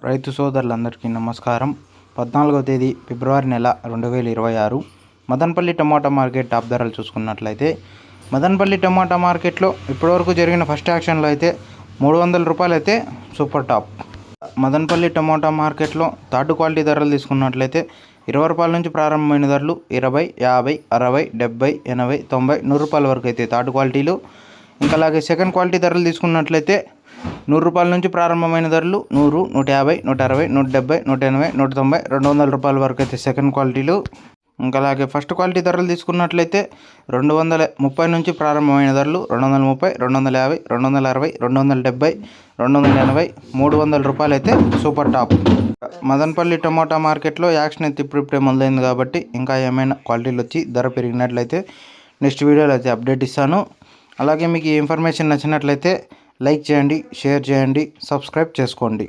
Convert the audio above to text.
రైతు సోదరులందరికీ నమస్కారం. 14వ తేదీ ఫిబ్రవరి నెల 2026 మదనపల్లి టమాటా మార్కెట్ టాప్ ధరలు చూసుకున్నట్లయితే మదనపల్లి టమాటా మార్కెట్లో ఇప్పటివరకు జరిగిన ఫస్ట్ యాక్షన్లో అయితే 300 రూపాయలు అయితే సూపర్ టాప్. మదనపల్లి టమాటా మార్కెట్లో థర్డ్ క్వాలిటీ ధరలు తీసుకున్నట్లయితే 20 రూపాయల నుంచి ప్రారంభమైన ధరలు 20, 50, 60, 70, 80, 90, 100 రూపాయల వరకు అయితే థర్డ్ క్వాలిటీలు. ఇంకా అలాగే సెకండ్ క్వాలిటీ ధరలు తీసుకున్నట్లయితే 100 రూపాయల నుంచి ప్రారంభమైన ధరలు 100, 150, 160, 170, 180, 190, 200 రూపాయల వరకు అయితే సెకండ్ క్వాలిటీలు. ఇంకా అలాగే ఫస్ట్ క్వాలిటీ ధరలు తీసుకున్నట్లయితే 230 నుంచి ప్రారంభమైన ధరలు 230, 250, 260, 270, 280, 300 రూపాయలు అయితే సూపర్ టాప్. మదనపల్లి టమాటా మార్కెట్లో యాక్షన్ అయితే ఇప్పుడిప్పుడే మొదలైంది కాబట్టి ఇంకా ఏమైనా క్వాలిటీలు వచ్చి ధర పెరిగినట్లయితే నెక్స్ట్ వీడియోలో అయితే అప్డేట్ ఇస్తాను. అలాగే మీకు ఈ ఇన్ఫర్మేషన్ నచ్చినట్లయితే లైక్ చేయండి, షేర్ చేయండి, సబ్స్క్రైబ్ చేసుకోండి.